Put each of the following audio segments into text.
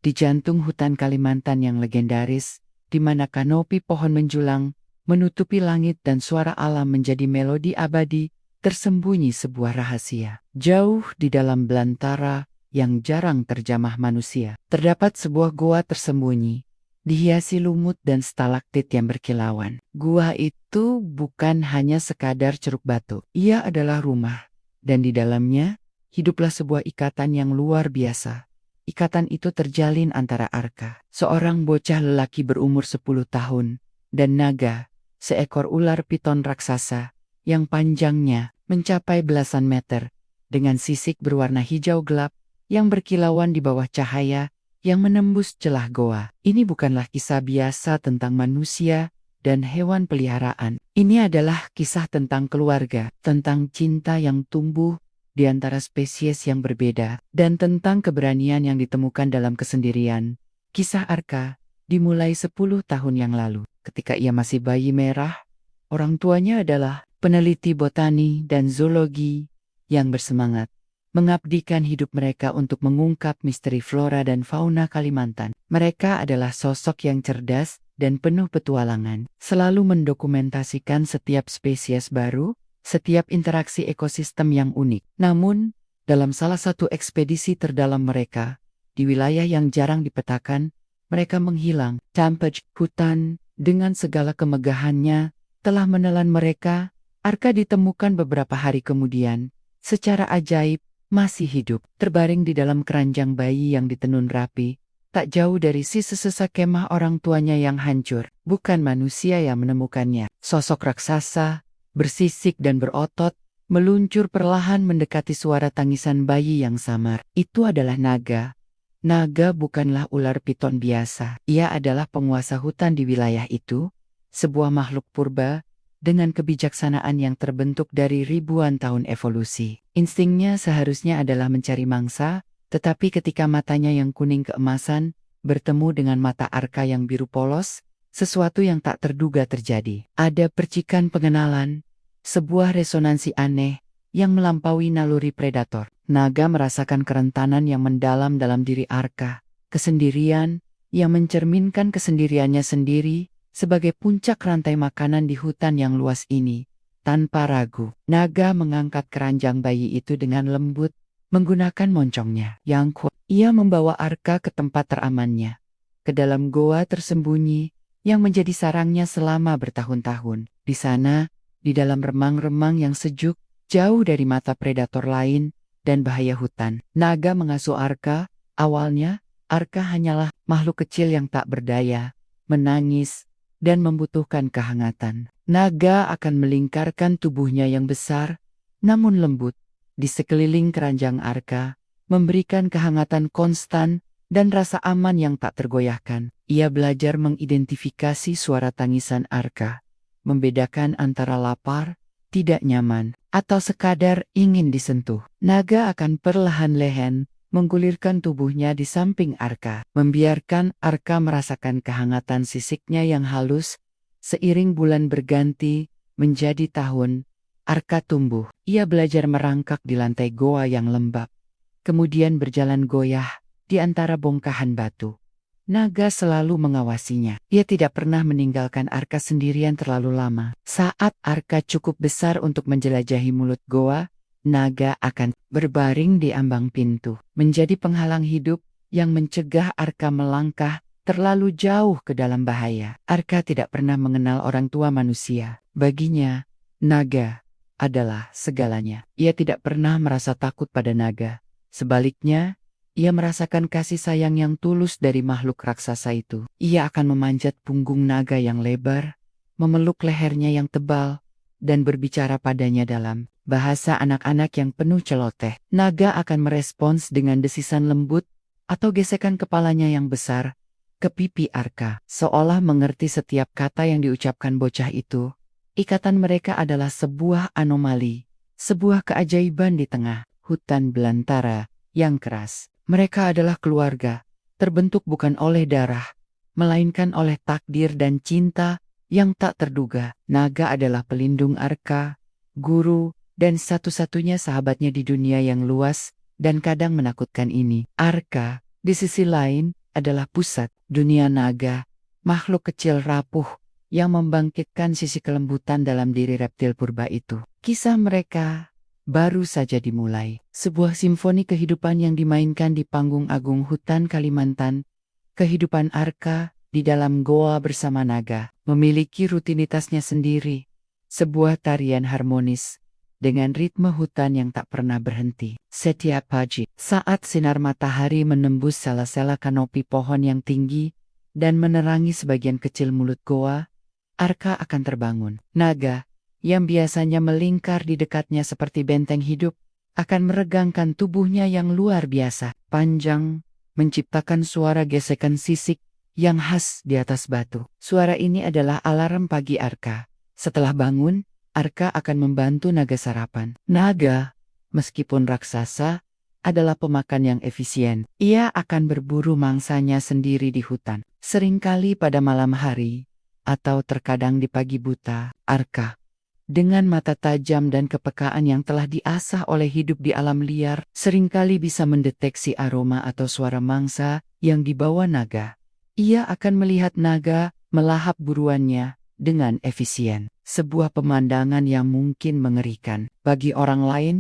di jantung hutan Kalimantan yang legendaris, di mana kanopi pohon menjulang, menutupi langit dan suara alam menjadi melodi abadi, tersembunyi sebuah rahasia. Jauh di dalam belantara yang jarang terjamah manusia, terdapat sebuah gua tersembunyi, dihiasi lumut dan stalaktit yang berkilauan. Gua itu bukan hanya sekadar ceruk batu. Ia adalah rumah, dan di dalamnya hiduplah sebuah ikatan yang luar biasa. Ikatan itu terjalin antara Arka, seorang bocah lelaki berumur 10 tahun, dan Naga, seekor ular piton raksasa, yang panjangnya mencapai belasan meter, dengan sisik berwarna hijau gelap, yang berkilauan di bawah cahaya, yang menembus celah goa. Ini bukanlah kisah biasa tentang manusia dan hewan peliharaan. Ini adalah kisah tentang keluarga, tentang cinta yang tumbuh di antara spesies yang berbeda, dan tentang keberanian yang ditemukan dalam kesendirian. Kisah Arka dimulai 10 tahun yang lalu, ketika ia masih bayi merah. Orang tuanya adalah peneliti botani dan zoologi yang bersemangat mengabdikan hidup mereka untuk mengungkap misteri flora dan fauna Kalimantan. Mereka adalah sosok yang cerdas dan penuh petualangan, selalu mendokumentasikan setiap spesies baru, setiap interaksi ekosistem yang unik. Namun, dalam salah satu ekspedisi terdalam mereka, di wilayah yang jarang dipetakan, mereka menghilang. Tampaj, hutan, dengan segala kemegahannya, telah menelan mereka. Arka ditemukan beberapa hari kemudian, secara ajaib, masih hidup, terbaring di dalam keranjang bayi yang ditenun rapi, tak jauh dari sisa-sisa kemah orang tuanya yang hancur. Bukan manusia yang menemukannya. Sosok raksasa, bersisik dan berotot, meluncur perlahan mendekati suara tangisan bayi yang samar. Itu adalah Naga. Naga bukanlah ular piton biasa. Ia adalah penguasa hutan di wilayah itu, sebuah makhluk purba, dengan kebijaksanaan yang terbentuk dari ribuan tahun evolusi. Instingnya seharusnya adalah mencari mangsa, tetapi ketika matanya yang kuning keemasan bertemu dengan mata Arka yang biru polos, sesuatu yang tak terduga terjadi. Ada percikan pengenalan, sebuah resonansi aneh yang melampaui naluri predator. Naga merasakan kerentanan yang mendalam dalam diri Arka, kesendirian yang mencerminkan kesendiriannya sendiri sebagai puncak rantai makanan di hutan yang luas ini. Tanpa ragu, Naga mengangkat keranjang bayi itu dengan lembut, menggunakan moncongnya yang kuat. Ia membawa Arka ke tempat teramannya, ke dalam goa tersembunyi yang menjadi sarangnya selama bertahun-tahun. Di sana, di dalam remang-remang yang sejuk, jauh dari mata predator lain dan bahaya hutan, Naga mengasuh Arka. Awalnya, Arka hanyalah makhluk kecil yang tak berdaya, menangis, dan membutuhkan kehangatan. Naga akan melingkarkan tubuhnya yang besar, namun lembut, di sekeliling keranjang Arka, memberikan kehangatan konstan dan rasa aman yang tak tergoyahkan. Ia belajar mengidentifikasi suara tangisan Arka, membedakan antara lapar, tidak nyaman, atau sekadar ingin disentuh. Naga akan perlahan-lahan menggulirkan tubuhnya di samping Arka, membiarkan Arka merasakan kehangatan sisiknya yang halus. Seiring bulan berganti menjadi tahun, Arka tumbuh. Ia belajar merangkak di lantai goa yang lembab, kemudian berjalan goyah di antara bongkahan batu. Naga selalu mengawasinya. Ia tidak pernah meninggalkan Arka sendirian terlalu lama. Saat Arka cukup besar untuk menjelajahi mulut goa, Naga akan berbaring di ambang pintu, menjadi penghalang hidup yang mencegah Arka melangkah terlalu jauh ke dalam bahaya. Arka tidak pernah mengenal orang tua manusia. Baginya, Naga adalah segalanya. Ia tidak pernah merasa takut pada Naga. Sebaliknya, ia merasakan kasih sayang yang tulus dari makhluk raksasa itu. Ia akan memanjat punggung Naga yang lebar, memeluk lehernya yang tebal, dan berbicara padanya dalam bahasa anak-anak yang penuh celoteh. Naga akan merespons dengan desisan lembut atau gesekan kepalanya yang besar ke pipi Arka, seolah mengerti setiap kata yang diucapkan bocah itu. Ikatan mereka adalah sebuah anomali, sebuah keajaiban di tengah hutan belantara yang keras. Mereka adalah keluarga, terbentuk bukan oleh darah, melainkan oleh takdir dan cinta yang tak terduga. Naga adalah pelindung Arka, guru, dan satu-satunya sahabatnya di dunia yang luas dan kadang menakutkan ini. Arka, di sisi lain, adalah pusat dunia naga, makhluk kecil rapuh yang membangkitkan sisi kelembutan dalam diri reptil purba itu. Kisah mereka baru saja dimulai. Sebuah simfoni kehidupan yang dimainkan di panggung agung hutan Kalimantan. Kehidupan Arka di dalam goa bersama naga memiliki rutinitasnya sendiri. Sebuah tarian harmonis dengan ritme hutan yang tak pernah berhenti. Setiap pagi, saat sinar matahari menembus sela-sela kanopi pohon yang tinggi dan menerangi sebagian kecil mulut goa, Arka akan terbangun. Naga, yang biasanya melingkar di dekatnya seperti benteng hidup, akan meregangkan tubuhnya yang luar biasa, panjang, menciptakan suara gesekan sisik yang khas di atas batu. Suara ini adalah alarm pagi Arka. Setelah bangun, Arka akan membantu naga sarapan. Naga, meskipun raksasa, adalah pemakan yang efisien. Ia akan berburu mangsanya sendiri di hutan. Seringkali pada malam hari, atau terkadang di pagi buta, Arka, dengan mata tajam dan kepekaan yang telah diasah oleh hidup di alam liar, seringkali bisa mendeteksi aroma atau suara mangsa yang dibawa naga. Ia akan melihat naga melahap buruannya dengan efisien. Sebuah pemandangan yang mungkin mengerikan bagi orang lain,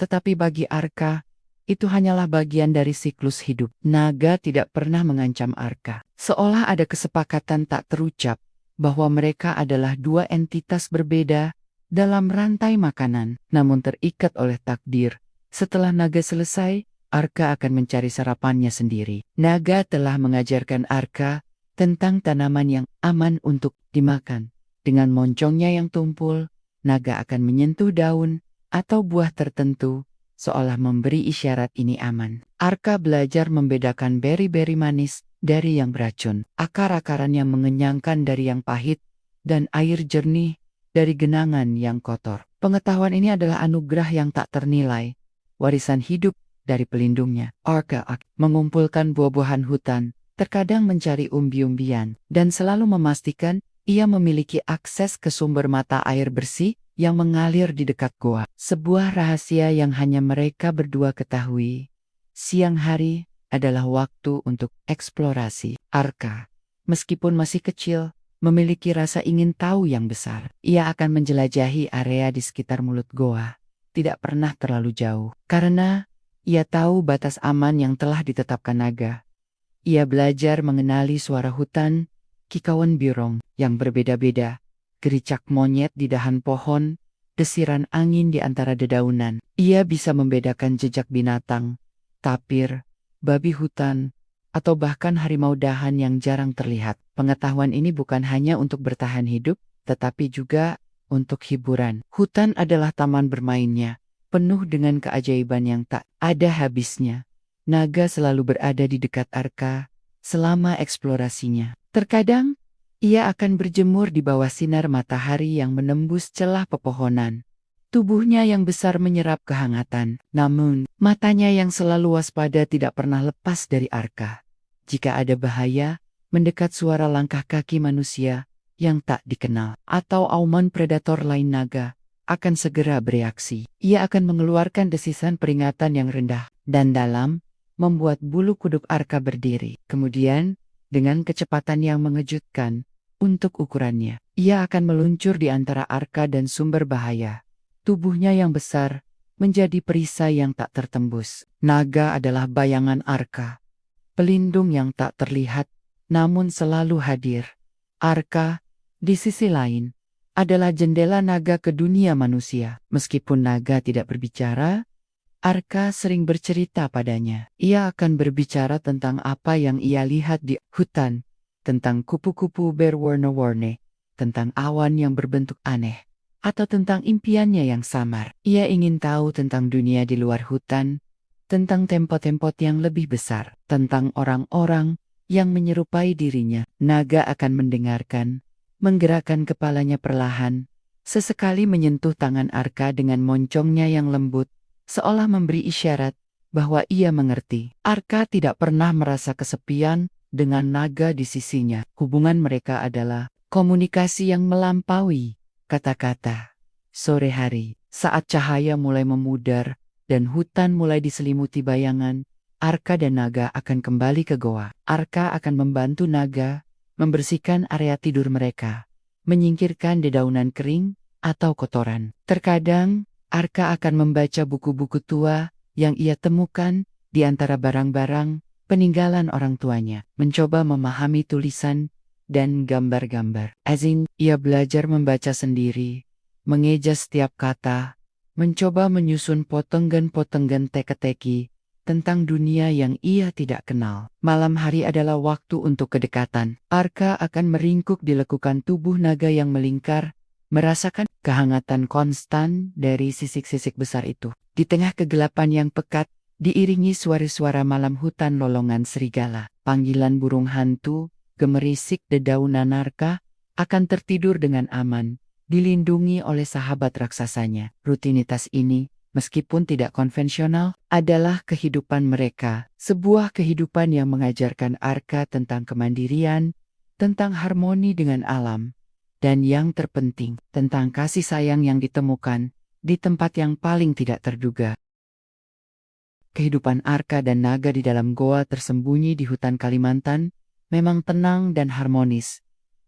tetapi bagi Arka, itu hanyalah bagian dari siklus hidup. Naga tidak pernah mengancam Arka. Seolah ada kesepakatan tak terucap bahwa mereka adalah dua entitas berbeda dalam rantai makanan, namun terikat oleh takdir. Setelah naga selesai, Arka akan mencari sarapannya sendiri. Naga telah mengajarkan Arka tentang tanaman yang aman untuk dimakan. Dengan moncongnya yang tumpul, naga akan menyentuh daun atau buah tertentu, seolah memberi isyarat ini aman. Arka belajar membedakan beri-beri manis dari yang beracun, akar-akaran yang mengenyangkan dari yang pahit, dan air jernih dari genangan yang kotor. Pengetahuan ini adalah anugerah yang tak ternilai, warisan hidup dari pelindungnya. Arka mengumpulkan buah-buahan hutan, terkadang mencari umbi-umbian, dan selalu memastikan ia memiliki akses ke sumber mata air bersih yang mengalir di dekat goa. Sebuah rahasia yang hanya mereka berdua ketahui. Siang hari adalah waktu untuk eksplorasi. Arka, meskipun masih kecil, memiliki rasa ingin tahu yang besar. Ia akan menjelajahi area di sekitar mulut goa. Tidak pernah terlalu jauh, karena ia tahu batas aman yang telah ditetapkan naga. Ia belajar mengenali suara hutan, kikauan birong yang berbeda-beda, gericak monyet di dahan pohon, desiran angin di antara dedaunan. Ia bisa membedakan jejak binatang, tapir, babi hutan, atau bahkan harimau dahan yang jarang terlihat. Pengetahuan ini bukan hanya untuk bertahan hidup, tetapi juga untuk hiburan. Hutan adalah taman bermainnya, penuh dengan keajaiban yang tak ada habisnya. Naga selalu berada di dekat Arka selama eksplorasinya. Terkadang, ia akan berjemur di bawah sinar matahari yang menembus celah pepohonan. Tubuhnya yang besar menyerap kehangatan, namun matanya yang selalu waspada tidak pernah lepas dari Arka. Jika ada bahaya, mendekat suara langkah kaki manusia yang tak dikenal, atau auman predator lain, naga akan segera bereaksi. Ia akan mengeluarkan desisan peringatan yang rendah dan dalam, membuat bulu kuduk Arka berdiri. Kemudian, dengan kecepatan yang mengejutkan untuk ukurannya, ia akan meluncur di antara Arka dan sumber bahaya. Tubuhnya yang besar menjadi perisai yang tak tertembus. Naga adalah bayangan Arka, pelindung yang tak terlihat namun selalu hadir. Arka, di sisi lain, adalah jendela naga ke dunia manusia. Meskipun naga tidak berbicara, Arka sering bercerita padanya. Ia akan berbicara tentang apa yang ia lihat di hutan, tentang kupu-kupu berwarna-warni, tentang awan yang berbentuk aneh, atau tentang impiannya yang samar. Ia ingin tahu tentang dunia di luar hutan, tentang tempot-tempot yang lebih besar, tentang orang-orang yang menyerupai dirinya. Naga akan mendengarkan, menggerakkan kepalanya perlahan, sesekali menyentuh tangan Arka dengan moncongnya yang lembut, seolah memberi isyarat bahwa ia mengerti. Arka tidak pernah merasa kesepian dengan naga di sisinya. Hubungan mereka adalah komunikasi yang melampaui kata-kata. Sore hari, saat cahaya mulai memudar dan hutan mulai diselimuti bayangan, Arka dan naga akan kembali ke goa. Arka akan membantu naga membersihkan area tidur mereka, menyingkirkan dedaunan kering atau kotoran. Terkadang, Arka akan membaca buku-buku tua yang ia temukan di antara barang-barang peninggalan orang tuanya, mencoba memahami tulisan dan gambar-gambar. Azin, ia belajar membaca sendiri, mengeja setiap kata, mencoba menyusun potenggan-potenggan teka-teki tentang dunia yang ia tidak kenal. Malam hari adalah waktu untuk kedekatan. Arka akan meringkuk di lekukan tubuh naga yang melingkar, merasakan kehangatan konstan dari sisik-sisik besar itu. Di tengah kegelapan yang pekat, diiringi suara-suara malam hutan lolongan serigala, panggilan burung hantu, gemerisik dedaunan Arka akan tertidur dengan aman, dilindungi oleh sahabat raksasanya. Rutinitas ini, meskipun tidak konvensional, adalah kehidupan mereka. Sebuah kehidupan yang mengajarkan Arka tentang kemandirian, tentang harmoni dengan alam, dan yang terpenting, tentang kasih sayang yang ditemukan di tempat yang paling tidak terduga. Kehidupan Arka dan naga di dalam goa tersembunyi di hutan Kalimantan memang tenang dan harmonis.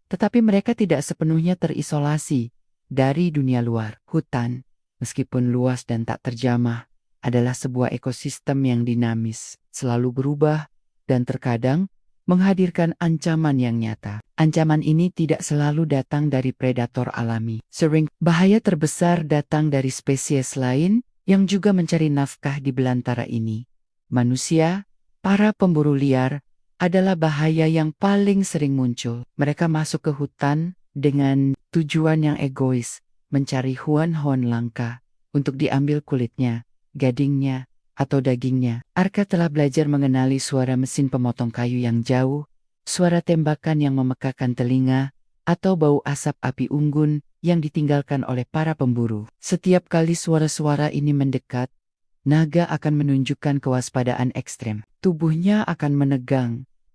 Tetapi mereka tidak sepenuhnya terisolasi dari dunia luar. Hutan, meskipun luas dan tak terjamah, adalah sebuah ekosistem yang dinamis, selalu berubah, dan terkadang menghadirkan ancaman yang nyata. Ancaman ini tidak selalu datang dari predator alami. Sering, bahaya terbesar datang dari spesies lain yang juga mencari nafkah di belantara ini. Manusia, para pemburu liar, adalah bahaya yang paling sering muncul. Mereka masuk ke hutan dengan tujuan yang egois, mencari hewan-hewan langka untuk diambil kulitnya, gadingnya, atau dagingnya. Arka telah belajar mengenali suara mesin pemotong kayu yang jauh, suara tembakan yang memekakan telinga, atau bau asap api unggun yang ditinggalkan oleh para pemburu. Setiap kali suara-suara ini mendekat, naga akan menunjukkan kewaspadaan ekstrem. Tubuhnya akan menegang,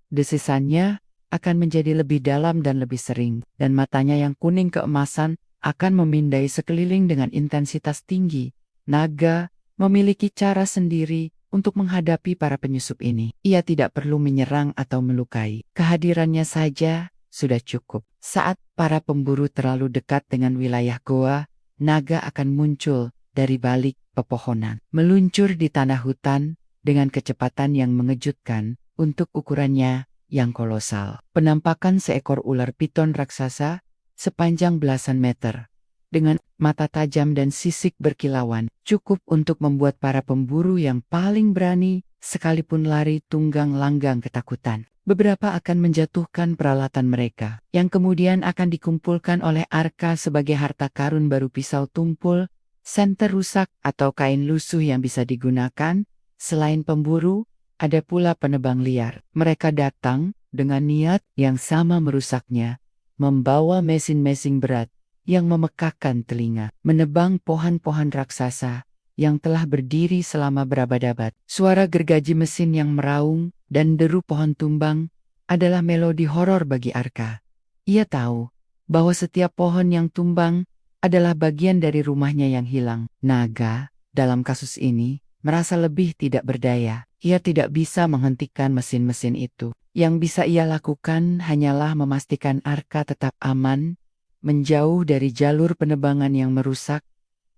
desisannya akan menjadi lebih dalam dan lebih sering, dan matanya yang kuning keemasan akan memindai sekeliling dengan intensitas tinggi. Naga memiliki cara sendiri untuk menghadapi para penyusup ini. Ia tidak perlu menyerang atau melukai. Kehadirannya saja sudah cukup. Saat para pemburu terlalu dekat dengan wilayah goa, naga akan muncul dari balik pepohonan, meluncur di tanah hutan dengan kecepatan yang mengejutkan untuk ukurannya yang kolosal. Penampakan seekor ular piton raksasa sepanjang belasan meter, dengan mata tajam dan sisik berkilauan, cukup untuk membuat para pemburu yang paling berani sekalipun lari tunggang langgang ketakutan. Beberapa akan menjatuhkan peralatan mereka, yang kemudian akan dikumpulkan oleh Arka sebagai harta karun baru pisau tumpul, senter rusak atau kain lusuh yang bisa digunakan. Selain pemburu, ada pula penebang liar. Mereka datang dengan niat yang sama merusaknya, membawa mesin-mesin berat yang memekakkan telinga, menebang pohon-pohon raksasa yang telah berdiri selama berabad-abad. Suara gergaji mesin yang meraung dan deru pohon tumbang adalah melodi horor bagi Arka. Ia tahu bahwa setiap pohon yang tumbang adalah bagian dari rumahnya yang hilang. Naga, dalam kasus ini, merasa lebih tidak berdaya. Ia tidak bisa menghentikan mesin-mesin itu. Yang bisa ia lakukan hanyalah memastikan Arka tetap aman, menjauh dari jalur penebangan yang merusak,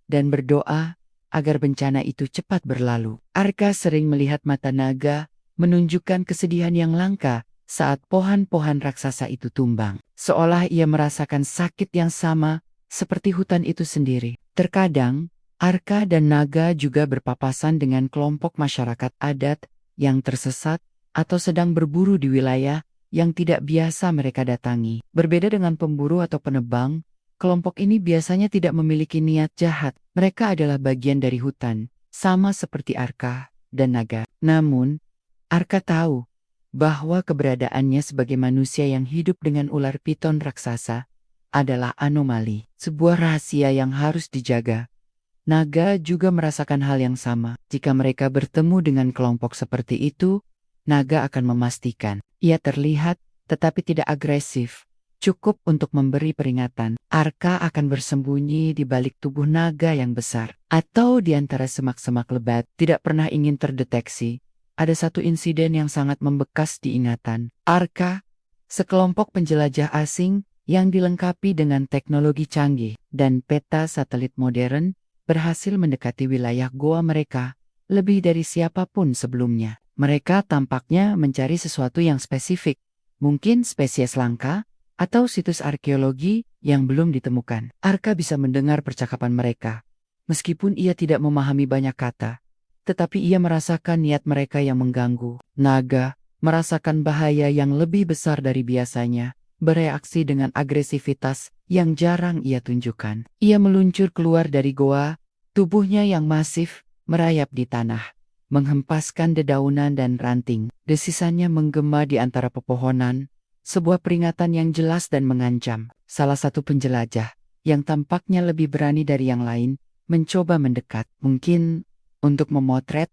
dan berdoa agar bencana itu cepat berlalu. Arka sering melihat mata naga menunjukkan kesedihan yang langka saat pohon-pohon raksasa itu tumbang, seolah ia merasakan sakit yang sama seperti hutan itu sendiri. Terkadang, Arka dan naga juga berpapasan dengan kelompok masyarakat adat yang tersesat atau sedang berburu di wilayah yang tidak biasa mereka datangi. Berbeda dengan pemburu atau penebang, kelompok ini biasanya tidak memiliki niat jahat. Mereka adalah bagian dari hutan, sama seperti Arka dan naga. Namun, Arka tahu bahwa keberadaannya sebagai manusia yang hidup dengan ular piton raksasa adalah anomali, sebuah rahasia yang harus dijaga. Naga juga merasakan hal yang sama. Jika mereka bertemu dengan kelompok seperti itu, naga akan memastikan ia terlihat tetapi tidak agresif, cukup untuk memberi peringatan. Arka akan bersembunyi di balik tubuh naga yang besar, atau di antara semak-semak lebat, tidak pernah ingin terdeteksi. ada satu insiden yang sangat membekas di ingatan. Arka, sekelompok penjelajah asing yang dilengkapi dengan teknologi canggih dan peta satelit modern, berhasil mendekati wilayah goa mereka lebih dari siapapun sebelumnya. Mereka tampaknya mencari sesuatu yang spesifik, mungkin spesies langka atau situs arkeologi yang belum ditemukan. Arka bisa mendengar percakapan mereka. Meskipun ia tidak memahami banyak kata, tetapi ia merasakan niat mereka yang mengganggu. Naga merasakan bahaya yang lebih besar dari biasanya, bereaksi dengan agresivitas yang jarang ia tunjukkan. Ia meluncur keluar dari goa, tubuhnya yang masif merayap di tanah, menghempaskan dedaunan dan ranting. Desisannya menggema di antara pepohonan, sebuah peringatan yang jelas dan mengancam. Salah satu penjelajah, yang tampaknya lebih berani dari yang lain, mencoba mendekat, mungkin untuk memotret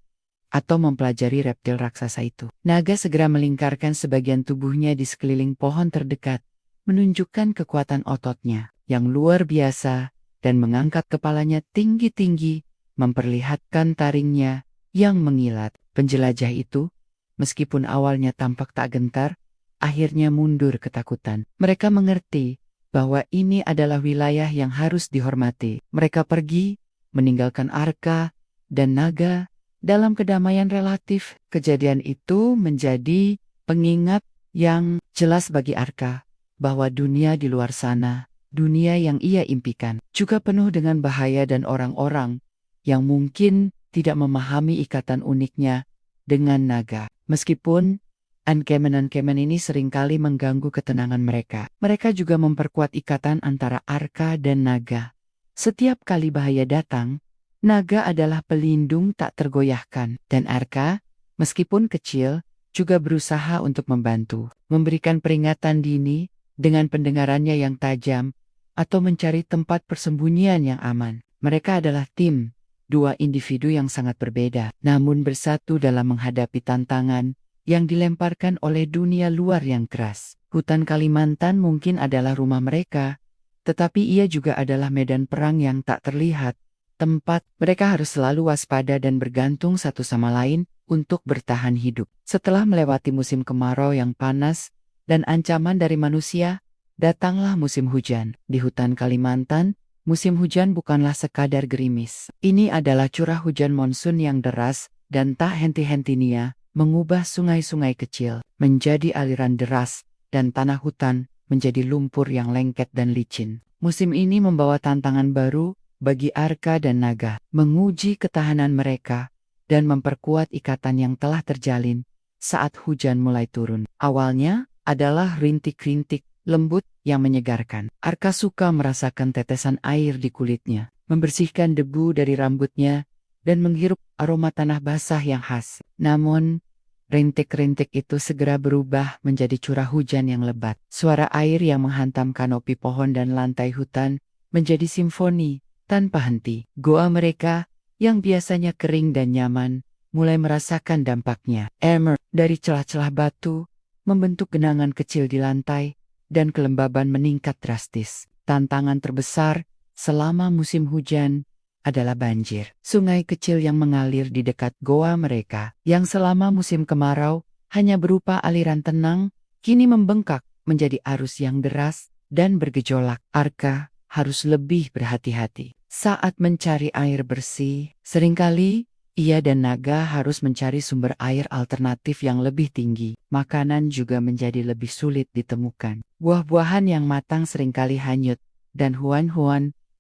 atau mempelajari reptil raksasa itu. Naga segera melingkarkan sebagian tubuhnya di sekeliling pohon terdekat, menunjukkan kekuatan ototnya yang luar biasa, dan mengangkat kepalanya tinggi-tinggi, memperlihatkan taringnya yang mengilat. Penjelajah itu, meskipun awalnya tampak tak gentar, akhirnya mundur ketakutan. Mereka mengerti bahwa ini adalah wilayah yang harus dihormati. Mereka pergi, meninggalkan Arka dan Naga dalam kedamaian relatif. Kejadian itu menjadi pengingat yang jelas bagi Arka bahwa dunia di luar sana, dunia yang ia impikan, juga penuh dengan bahaya dan orang-orang yang mungkin tidak memahami ikatan uniknya dengan naga. Meskipun uncommon ini seringkali mengganggu ketenangan mereka, mereka juga memperkuat ikatan antara Arka dan naga. Setiap kali bahaya datang, naga adalah pelindung tak tergoyahkan, dan Arka, meskipun kecil, juga berusaha untuk membantu, memberikan peringatan dini dengan pendengarannya yang tajam, atau mencari tempat persembunyian yang aman. Mereka adalah tim, dua individu yang sangat berbeda, namun bersatu dalam menghadapi tantangan yang dilemparkan oleh dunia luar yang keras. Hutan Kalimantan mungkin adalah rumah mereka, tetapi ia juga adalah medan perang yang tak terlihat, tempat mereka harus selalu waspada dan bergantung satu sama lain untuk bertahan hidup. Setelah melewati musim kemarau yang panas dan ancaman dari manusia, datanglah musim hujan. Di hutan Kalimantan, musim hujan bukanlah sekadar gerimis. Ini adalah curah hujan monsun yang deras dan tak henti-hentinya, mengubah sungai-sungai kecil menjadi aliran deras dan tanah hutan menjadi lumpur yang lengket dan licin. Musim ini membawa tantangan baru bagi Arka dan Naga, menguji ketahanan mereka dan memperkuat ikatan yang telah terjalin saat hujan mulai turun. Awalnya adalah rintik-rintik lembut yang menyegarkan. Arka suka merasakan tetesan air di kulitnya, membersihkan debu dari rambutnya, dan menghirup aroma tanah basah yang khas. Namun, rintik-rintik itu segera berubah menjadi curah hujan yang lebat. Suara air yang menghantam kanopi pohon dan lantai hutan menjadi simfoni tanpa henti. Goa mereka, yang biasanya kering dan nyaman, mulai merasakan dampaknya. Emmer dari celah-celah batu membentuk genangan kecil di lantai, dan kelembaban meningkat drastis. Tantangan terbesar selama musim hujan adalah banjir. Sungai kecil yang mengalir di dekat goa mereka, yang selama musim kemarau hanya berupa aliran tenang, kini membengkak menjadi arus yang deras dan bergejolak. Arka harus lebih berhati-hati saat mencari air bersih. Seringkali ia dan Naga harus mencari sumber air alternatif yang lebih tinggi. Makanan juga menjadi lebih sulit ditemukan. Buah-buahan yang matang seringkali hanyut, dan Huan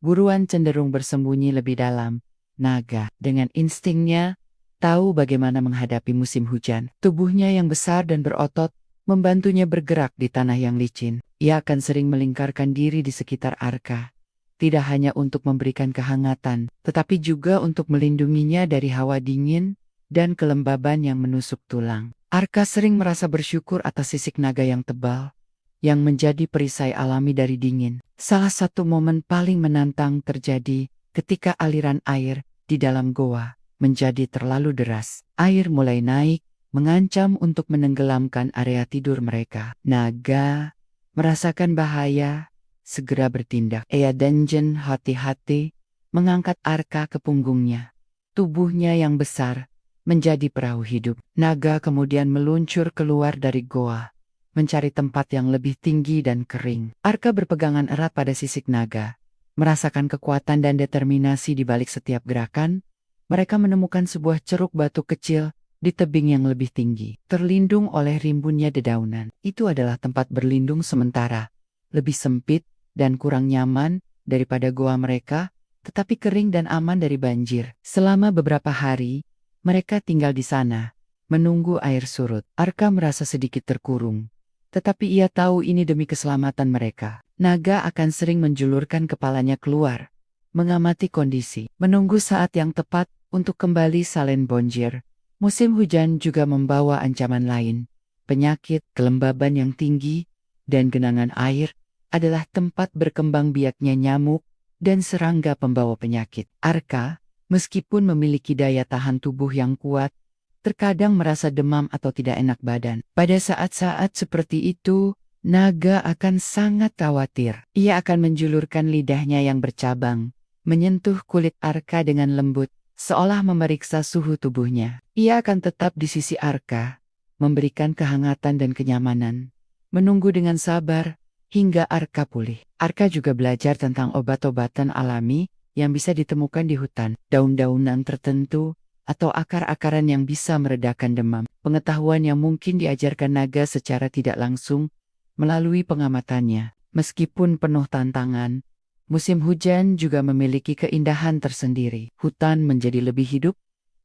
buruan cenderung bersembunyi lebih dalam. Naga, dengan instingnya, tahu bagaimana menghadapi musim hujan. Tubuhnya yang besar dan berotot membantunya bergerak di tanah yang licin. Ia akan sering melingkarkan diri di sekitar Arka, tidak hanya untuk memberikan kehangatan, tetapi juga untuk melindunginya dari hawa dingin dan kelembaban yang menusuk tulang. Arka sering merasa bersyukur atas sisik naga yang tebal, yang menjadi perisai alami dari dingin. Salah satu momen paling menantang terjadi ketika aliran air di dalam goa menjadi terlalu deras. Air mulai naik, mengancam untuk menenggelamkan area tidur mereka. Naga merasakan bahaya, segera bertindak. Ia dengan hati-hati mengangkat Arka ke punggungnya. Tubuhnya yang besar menjadi perahu hidup. Naga kemudian meluncur keluar dari goa, mencari tempat yang lebih tinggi dan kering. Arka berpegangan erat pada sisik naga, merasakan kekuatan dan determinasi di balik setiap gerakan. Mereka menemukan sebuah ceruk batu kecil di tebing yang lebih tinggi, terlindung oleh rimbunnya dedaunan. Itu adalah tempat berlindung sementara, lebih sempit dan kurang nyaman daripada goa mereka, tetapi kering dan aman dari banjir. Selama beberapa hari, mereka tinggal di sana, menunggu air surut. Arka merasa sedikit terkurung, tetapi ia tahu ini demi keselamatan mereka. Naga akan sering menjulurkan kepalanya keluar, mengamati kondisi, menunggu saat yang tepat untuk kembali salin banjir. Musim hujan juga membawa ancaman lain. Penyakit, kelembaban yang tinggi, dan genangan air adalah tempat berkembang biaknya nyamuk dan serangga pembawa penyakit. Arka, meskipun memiliki daya tahan tubuh yang kuat, terkadang merasa demam atau tidak enak badan. Pada saat-saat seperti itu, naga akan sangat khawatir. Ia akan menjulurkan lidahnya yang bercabang, menyentuh kulit Arka dengan lembut, seolah memeriksa suhu tubuhnya. Ia akan tetap di sisi Arka, memberikan kehangatan dan kenyamanan, menunggu dengan sabar hingga Arka pulih. Arka juga belajar tentang obat-obatan alami yang bisa ditemukan di hutan, daun-daunan tertentu, atau akar-akaran yang bisa meredakan demam. Pengetahuan yang mungkin diajarkan naga secara tidak langsung melalui pengamatannya. Meskipun penuh tantangan, musim hujan juga memiliki keindahan tersendiri. Hutan menjadi lebih hidup,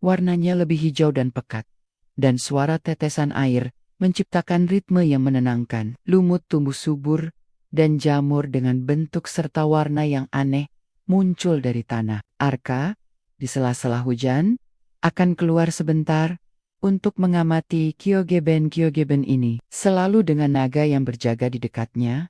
warnanya lebih hijau dan pekat, dan suara tetesan air menciptakan ritme yang menenangkan. Lumut tumbuh subur, dan jamur dengan bentuk serta warna yang aneh muncul dari tanah. Arka, di sela-sela hujan, akan keluar sebentar untuk mengamati Kyogeben ini, selalu dengan naga yang berjaga di dekatnya.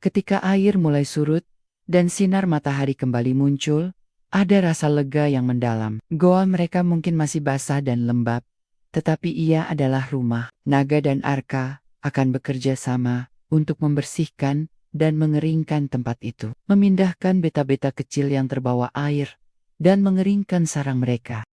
Ketika air mulai surut dan sinar matahari kembali muncul, ada rasa lega yang mendalam. Goa mereka mungkin masih basah dan lembab, tetapi ia adalah rumah. Naga dan Arka akan bekerja sama untuk membersihkan dan mengeringkan tempat itu, memindahkan beta-beta kecil yang terbawa air, dan mengeringkan sarang mereka.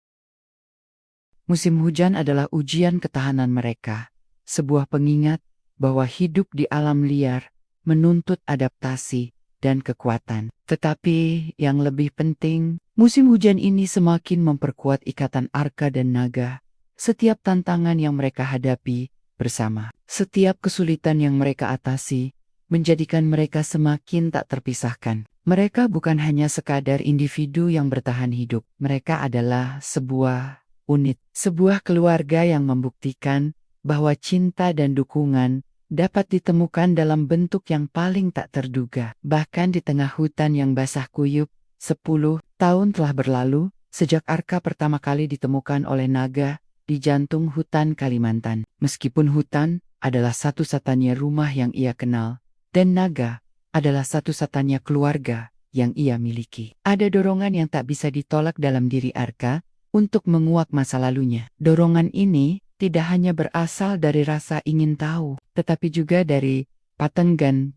Musim hujan adalah ujian ketahanan mereka, sebuah pengingat bahwa hidup di alam liar menuntut adaptasi dan kekuatan. Tetapi yang lebih penting, musim hujan ini semakin memperkuat ikatan Arka dan naga. Setiap tantangan yang mereka hadapi bersama, setiap kesulitan yang mereka atasi, menjadikan mereka semakin tak terpisahkan. Mereka bukan hanya sekadar individu yang bertahan hidup. Mereka adalah sebuah unit, sebuah keluarga yang membuktikan bahwa cinta dan dukungan dapat ditemukan dalam bentuk yang paling tak terduga. Bahkan di tengah hutan yang basah kuyup, 10 tahun telah berlalu sejak Arka pertama kali ditemukan oleh naga di jantung hutan Kalimantan. Meskipun hutan adalah satu-satunya rumah yang ia kenal, dan naga adalah satu-satunya keluarga yang ia miliki, ada dorongan yang tak bisa ditolak dalam diri Arka untuk menguak masa lalunya. Dorongan ini tidak hanya berasal dari rasa ingin tahu, tetapi juga dari patenggan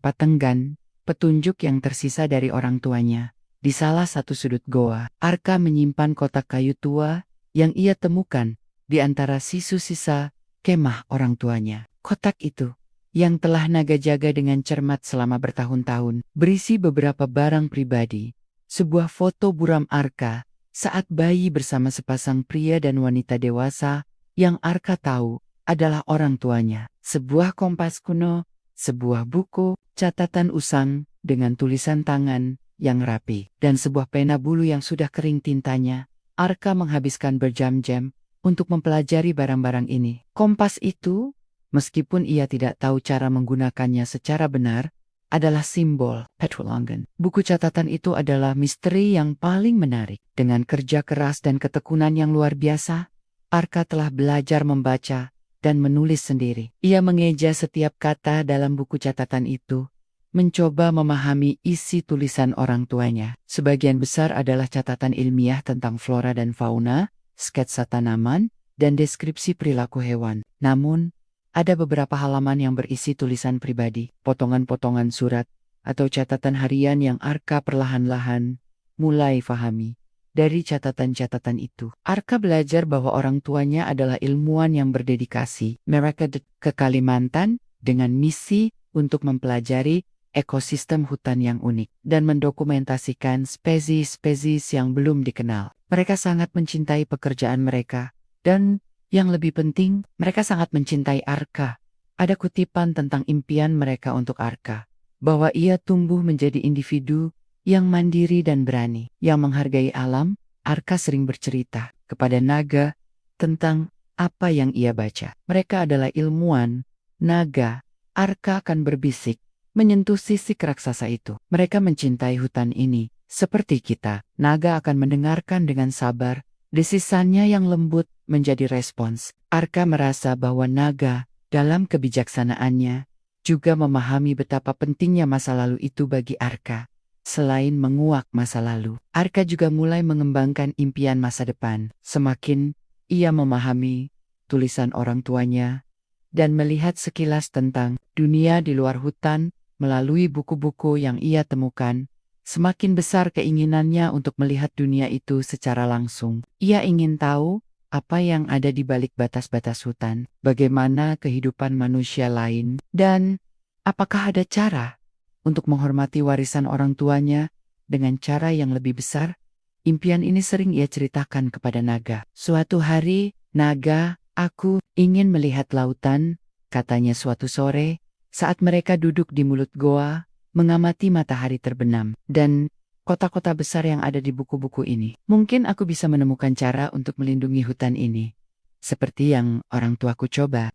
petunjuk yang tersisa dari orang tuanya. Di salah satu sudut goa, Arka menyimpan kotak kayu tua yang ia temukan di antara sisa-sisa kemah orang tuanya. Kotak itu, yang telah naga jaga dengan cermat selama bertahun-tahun, berisi beberapa barang pribadi, sebuah foto buram Arka saat bayi bersama sepasang pria dan wanita dewasa yang Arka tahu adalah orang tuanya, sebuah kompas kuno, sebuah buku catatan usang dengan tulisan tangan yang rapi, dan sebuah pena bulu yang sudah kering tintanya. Arka menghabiskan berjam-jam untuk mempelajari barang-barang ini. Kompas itu, meskipun ia tidak tahu cara menggunakannya secara benar, adalah simbol petualangan. Buku catatan itu adalah misteri yang paling menarik. Dengan kerja keras dan ketekunan yang luar biasa, Arka telah belajar membaca dan menulis sendiri. Ia mengeja setiap kata dalam buku catatan itu, mencoba memahami isi tulisan orang tuanya. Sebagian besar adalah catatan ilmiah tentang flora dan fauna, sketsa tanaman, dan deskripsi perilaku hewan. Namun, ada beberapa halaman yang berisi tulisan pribadi, potongan-potongan surat, atau catatan harian yang Arka perlahan-lahan mulai fahami. dari catatan-catatan itu. Arka belajar bahwa orang tuanya adalah ilmuwan yang berdedikasi. Mereka ke Kalimantan dengan misi untuk mempelajari ekosistem hutan yang unik dan mendokumentasikan spesies-spesies yang belum dikenal. Mereka sangat mencintai pekerjaan mereka dan yang lebih penting, mereka sangat mencintai Arka. Ada kutipan tentang impian mereka untuk Arka, bahwa ia tumbuh menjadi individu yang mandiri dan berani, yang menghargai alam. Arka sering bercerita kepada naga tentang apa yang ia baca. Mereka adalah ilmuwan, naga. Arka akan berbisik, menyentuh sisik raksasa itu. Mereka mencintai hutan ini, seperti kita. Naga akan mendengarkan dengan sabar, desisannya yang lembut menjadi respons. Arka merasa bahwa naga, dalam kebijaksanaannya, juga memahami betapa pentingnya masa lalu itu bagi Arka. Selain menguak masa lalu, Arka juga mulai mengembangkan impian masa depan. Semakin ia memahami tulisan orang tuanya dan melihat sekilas tentang dunia di luar hutan melalui buku-buku yang ia temukan, semakin besar keinginannya untuk melihat dunia itu secara langsung. Ia ingin tahu apa yang ada di balik batas-batas hutan, bagaimana kehidupan manusia lain, dan apakah ada cara untuk menghormati warisan orang tuanya dengan cara yang lebih besar. Impian ini sering ia ceritakan kepada naga. Suatu hari, naga, aku ingin melihat lautan, katanya suatu sore, saat mereka duduk di mulut goa, mengamati matahari terbenam, dan kota-kota besar yang ada di buku-buku ini. Mungkin aku bisa menemukan cara untuk melindungi hutan ini. Seperti yang orang tuaku coba.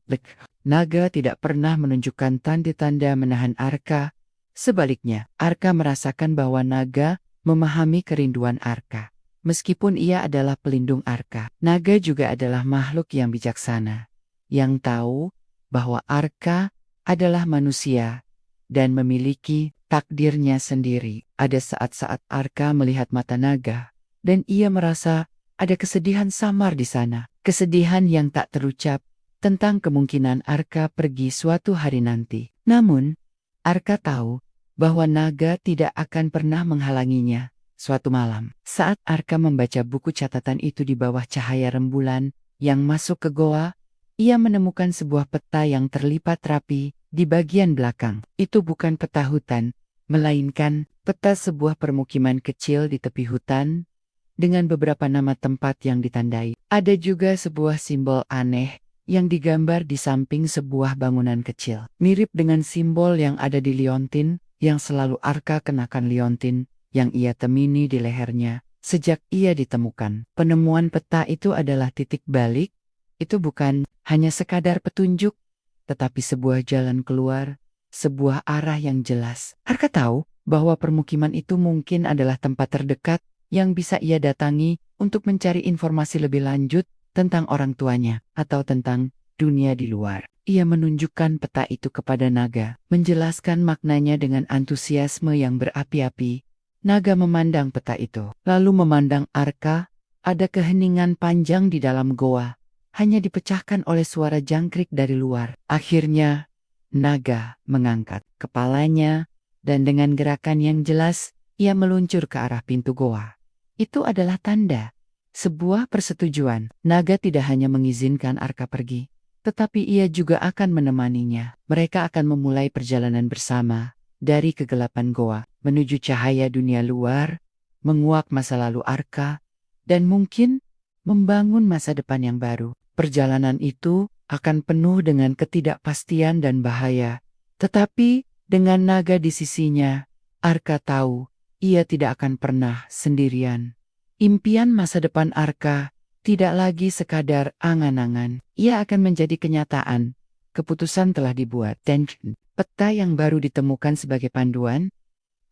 Naga tidak pernah menunjukkan tanda-tanda menahan Arka. Sebaliknya, Arka merasakan bahwa naga memahami kerinduan Arka. Meskipun ia adalah pelindung Arka, naga juga adalah makhluk yang bijaksana, yang tahu bahwa Arka adalah manusia dan memiliki takdirnya sendiri. Ada saat-saat Arka melihat mata naga, dan ia merasa ada kesedihan samar di sana. Kesedihan yang tak terucap tentang kemungkinan Arka pergi suatu hari nanti. Namun, Arka tahu bahwa naga tidak akan pernah menghalanginya. Suatu malam, saat Arka membaca buku catatan itu di bawah cahaya rembulan yang masuk ke goa, ia menemukan sebuah peta yang terlipat rapi di bagian belakang. Itu bukan peta hutan, melainkan peta sebuah permukiman kecil di tepi hutan dengan beberapa nama tempat yang ditandai. Ada juga sebuah simbol aneh yang digambar di samping sebuah bangunan kecil. Mirip dengan simbol yang ada di liontin yang selalu Arka kenakan, liontin yang ia temini di lehernya sejak ia ditemukan. Penemuan peta itu adalah titik balik. Itu bukan hanya sekadar petunjuk, tetapi sebuah jalan keluar, sebuah arah yang jelas. Arka tahu bahwa permukiman itu mungkin adalah tempat terdekat yang bisa ia datangi untuk mencari informasi lebih lanjut tentang orang tuanya atau tentang dunia di luar. Ia menunjukkan peta itu kepada naga, menjelaskan maknanya dengan antusiasme yang berapi-api. Naga memandang peta itu, lalu memandang Arka. Ada keheningan panjang di dalam goa, hanya dipecahkan oleh suara jangkrik dari luar. Akhirnya, naga mengangkat kepalanya, dan dengan gerakan yang jelas, ia meluncur ke arah pintu goa. Itu adalah tanda sebuah persetujuan. Naga tidak hanya mengizinkan Arka pergi, tetapi ia juga akan menemaninya. Mereka akan memulai perjalanan bersama, dari kegelapan goa menuju cahaya dunia luar, menguak masa lalu Arka, dan mungkin membangun masa depan yang baru. Perjalanan itu akan penuh dengan ketidakpastian dan bahaya, tetapi dengan naga di sisinya, Arka tahu ia tidak akan pernah sendirian. Impian masa depan Arka tidak lagi sekadar angan-angan, ia akan menjadi kenyataan. Keputusan telah dibuat, dan peta yang baru ditemukan sebagai panduan.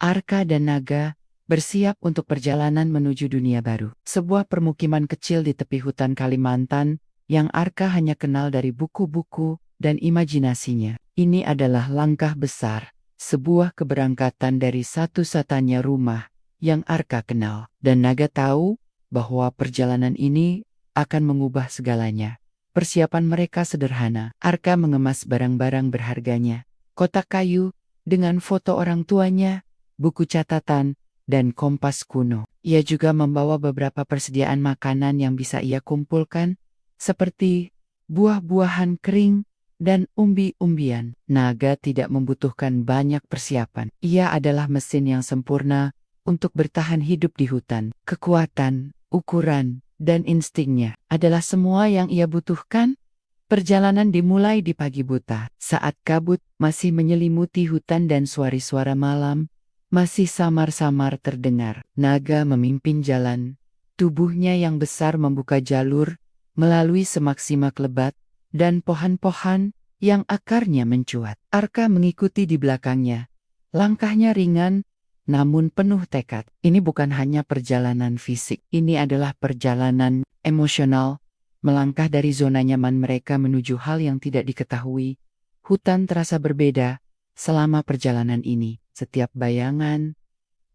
Arka dan naga bersiap untuk perjalanan menuju dunia baru. Sebuah permukiman kecil di tepi hutan Kalimantan yang Arka hanya kenal dari buku-buku dan imajinasinya. Ini adalah langkah besar, sebuah keberangkatan dari satu-satunya rumah yang Arka kenal. Dan naga tahu bahwa perjalanan ini akan mengubah segalanya. Persiapan mereka sederhana. Arka mengemas barang-barang berharganya. Kotak kayu dengan foto orang tuanya, buku catatan, dan kompas kuno. Ia juga membawa beberapa persediaan makanan yang bisa ia kumpulkan, seperti buah-buahan kering dan umbi-umbian. Naga tidak membutuhkan banyak persiapan. Ia adalah mesin yang sempurna untuk bertahan hidup di hutan. Kekuatan, ukuran, dan instingnya adalah semua yang ia butuhkan. Perjalanan dimulai di pagi buta, saat kabut masih menyelimuti hutan dan suara-suara malam masih samar-samar terdengar. Naga memimpin jalan, tubuhnya yang besar membuka jalur melalui semak-semak lebat dan pohon-pohon yang akarnya mencuat. Arka mengikuti di belakangnya. Langkahnya ringan, namun penuh tekad. Ini bukan hanya perjalanan fisik, ini adalah perjalanan emosional. Melangkah dari zona nyaman mereka menuju hal yang tidak diketahui. Hutan terasa berbeda selama perjalanan ini. Setiap bayangan,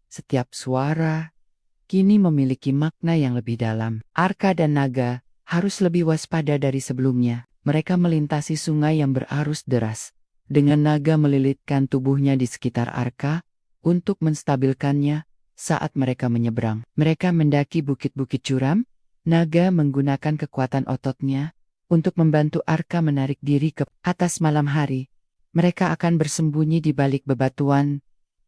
setiap suara, kini memiliki makna yang lebih dalam. Arka dan Naga harus lebih waspada dari sebelumnya. Mereka melintasi sungai yang berarus deras. Dengan Naga melilitkan tubuhnya di sekitar Arka untuk menstabilkannya saat mereka menyeberang. Mereka mendaki bukit-bukit curam. Naga menggunakan kekuatan ototnya untuk membantu Arka menarik diri ke atas. Malam hari. Mereka akan bersembunyi di balik bebatuan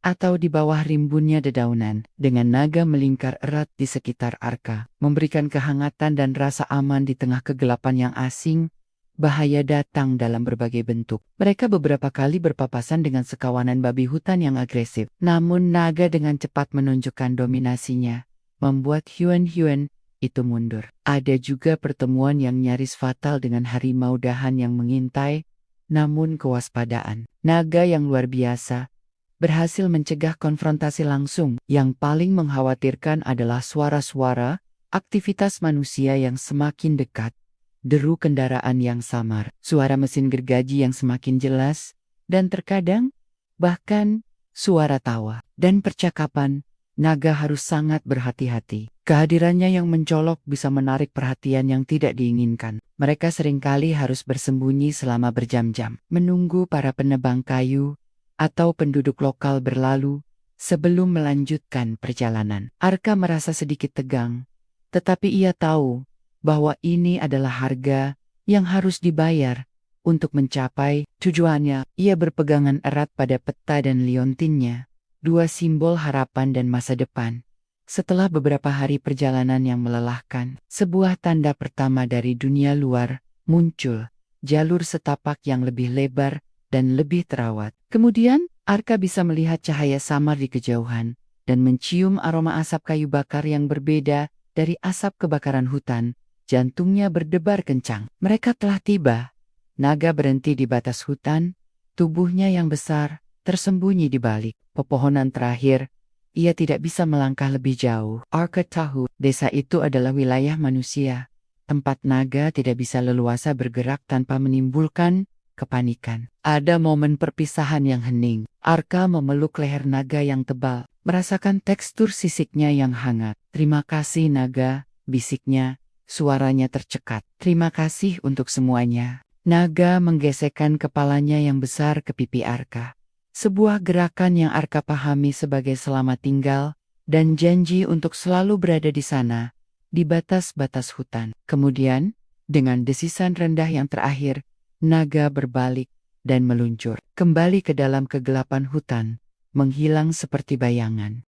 atau di bawah rimbunnya dedaunan. Dengan Naga melingkar erat di sekitar Arka, memberikan kehangatan dan rasa aman di tengah kegelapan yang asing. Bahaya datang dalam berbagai bentuk. Mereka beberapa kali berpapasan dengan sekawanan babi hutan yang agresif. Namun Naga dengan cepat menunjukkan dominasinya, membuat hiuen-hiuen itu mundur. Ada juga pertemuan yang nyaris fatal dengan harimau dahan yang mengintai, namun kewaspadaan Naga yang luar biasa berhasil mencegah konfrontasi langsung. Yang paling mengkhawatirkan adalah suara-suara aktivitas manusia yang semakin dekat, deru kendaraan yang samar, suara mesin gergaji yang semakin jelas, dan terkadang bahkan suara tawa dan percakapan. Naga harus sangat berhati-hati. Kehadirannya yang mencolok bisa menarik perhatian yang tidak diinginkan. Mereka seringkali harus bersembunyi selama berjam-jam, menunggu para penebang kayu atau penduduk lokal berlalu sebelum melanjutkan perjalanan. Arka merasa sedikit tegang, tetapi ia tahu bahwa ini adalah harga yang harus dibayar untuk mencapai tujuannya. Ia berpegangan erat pada peta dan liontinnya, dua simbol harapan dan masa depan. Setelah beberapa hari perjalanan yang melelahkan, sebuah tanda pertama dari dunia luar muncul, jalur setapak yang lebih lebar dan lebih terawat. Kemudian, Arka bisa melihat cahaya samar di kejauhan dan mencium aroma asap kayu bakar yang berbeda dari asap kebakaran hutan. Jantungnya berdebar kencang. Mereka telah tiba. Naga berhenti di batas hutan, tubuhnya yang besar tersembunyi di balik pepohonan terakhir. Ia tidak bisa melangkah lebih jauh. Arka tahu desa itu adalah wilayah manusia, tempat naga tidak bisa leluasa bergerak tanpa menimbulkan kepanikan. Ada momen perpisahan yang hening. Arka memeluk leher naga yang tebal, merasakan tekstur sisiknya yang hangat. "Terima kasih Naga," bisiknya, suaranya tercekat. "Terima kasih untuk semuanya." Naga menggesekkan kepalanya yang besar ke pipi Arka. Sebuah gerakan yang Arka pahami sebagai selamat tinggal dan janji untuk selalu berada di sana, di batas-batas hutan. Kemudian, dengan desisan rendah yang terakhir, Naga berbalik dan meluncur kembali ke dalam kegelapan hutan, menghilang seperti bayangan.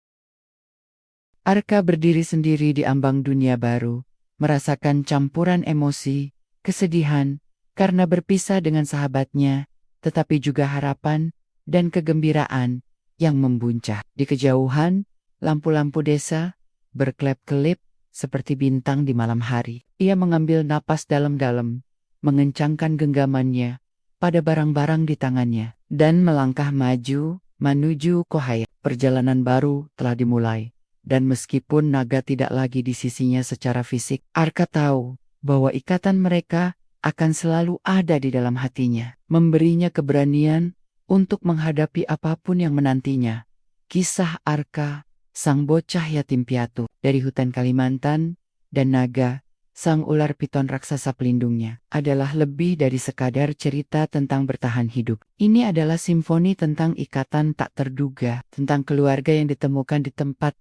Arka berdiri sendiri di ambang dunia baru, merasakan campuran emosi, kesedihan, karena berpisah dengan sahabatnya, tetapi juga harapan dan kegembiraan yang membuncah. Di kejauhan, lampu-lampu desa berkelap-kelip seperti bintang di malam hari. Ia mengambil napas dalam-dalam, mengencangkan genggamannya pada barang-barang di tangannya, dan melangkah maju menuju Kohaya. Perjalanan baru telah dimulai, dan meskipun naga tidak lagi di sisinya secara fisik, Arka tahu bahwa ikatan mereka akan selalu ada di dalam hatinya, memberinya keberanian untuk menghadapi apapun yang menantinya. Kisah Arka, sang bocah yatim piatu dari hutan Kalimantan, dan Naga, sang ular piton raksasa pelindungnya, adalah lebih dari sekadar cerita tentang bertahan hidup. Ini adalah simfoni tentang ikatan tak terduga, tentang keluarga yang ditemukan di tempat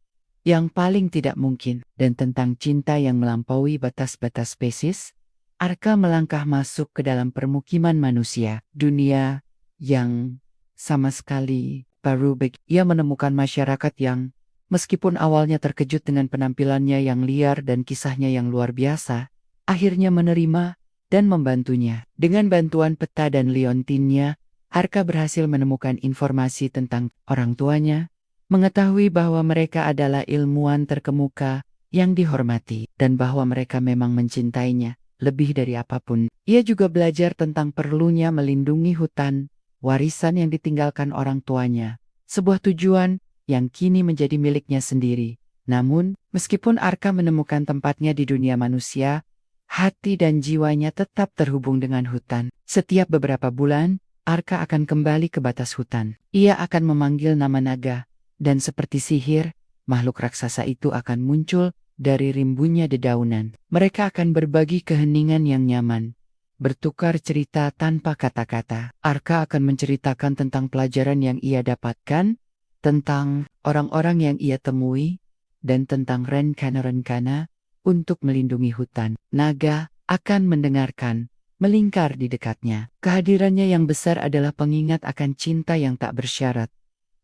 yang paling tidak mungkin, dan tentang cinta yang melampaui batas-batas spesies, Arka melangkah masuk ke dalam permukiman manusia, dunia yang sama sekali baru bagi ia menemukan masyarakat yang, meskipun awalnya terkejut dengan penampilannya yang liar dan kisahnya yang luar biasa, akhirnya menerima dan membantunya. Dengan bantuan peta dan liontinnya, Arka berhasil menemukan informasi tentang orang tuanya, mengetahui bahwa mereka adalah ilmuwan terkemuka yang dihormati, dan bahwa mereka memang mencintainya lebih dari apapun. Ia juga belajar tentang perlunya melindungi hutan, warisan yang ditinggalkan orang tuanya, sebuah tujuan yang kini menjadi miliknya sendiri. Namun, meskipun Arka menemukan tempatnya di dunia manusia, hati dan jiwanya tetap terhubung dengan hutan. Setiap beberapa bulan, Arka akan kembali ke batas hutan. Ia akan memanggil nama naga, dan seperti sihir, makhluk raksasa itu akan muncul dari rimbunnya dedaunan. Mereka akan berbagi keheningan yang nyaman, bertukar cerita tanpa kata-kata. Arka akan menceritakan tentang pelajaran yang ia dapatkan, tentang orang-orang yang ia temui, dan tentang rencana-rencana untuk melindungi hutan. Naga akan mendengarkan, melingkar di dekatnya. Kehadirannya yang besar adalah pengingat akan cinta yang tak bersyarat.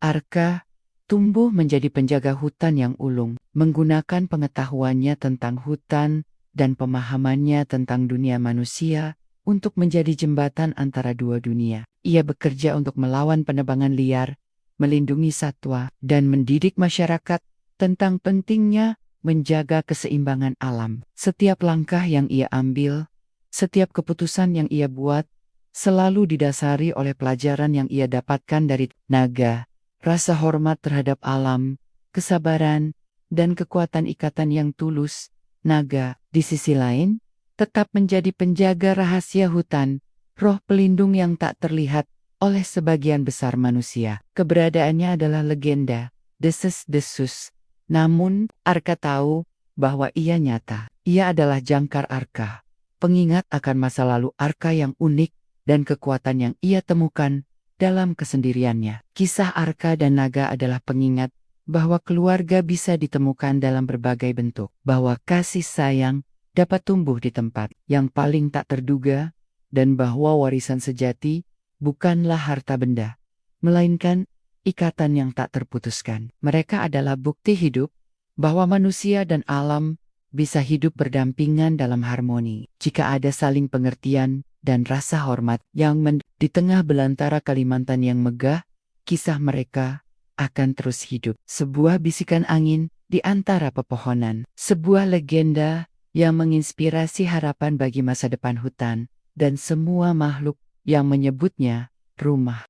Arka tumbuh menjadi penjaga hutan yang ulung, menggunakan pengetahuannya tentang hutan dan pemahamannya tentang dunia manusia untuk menjadi jembatan antara dua dunia. Ia bekerja untuk melawan penebangan liar, melindungi satwa, dan mendidik masyarakat tentang pentingnya menjaga keseimbangan alam. Setiap langkah yang ia ambil, setiap keputusan yang ia buat, selalu didasari oleh pelajaran yang ia dapatkan dari naga. Rasa hormat terhadap alam, kesabaran, dan kekuatan ikatan yang tulus. Naga, di sisi lain, tetap menjadi penjaga rahasia hutan, roh pelindung yang tak terlihat oleh sebagian besar manusia. Keberadaannya adalah legenda, desas-desus. Namun, Arka tahu bahwa ia nyata. Ia adalah jangkar Arka, pengingat akan masa lalu Arka yang unik dan kekuatan yang ia temukan dalam kesendiriannya. Kisah Arka dan naga adalah pengingat bahwa keluarga bisa ditemukan dalam berbagai bentuk, bahwa kasih sayang dapat tumbuh di tempat yang paling tak terduga, dan bahwa warisan sejati bukanlah harta benda, melainkan ikatan yang tak terputuskan. Mereka adalah bukti hidup bahwa manusia dan alam bisa hidup berdampingan dalam harmoni jika ada saling pengertian dan rasa hormat yang di tengah belantara Kalimantan yang megah. Kisah mereka akan terus hidup. Sebuah bisikan angin di antara pepohonan, sebuah legenda yang menginspirasi harapan bagi masa depan hutan, dan semua makhluk yang menyebutnya rumah.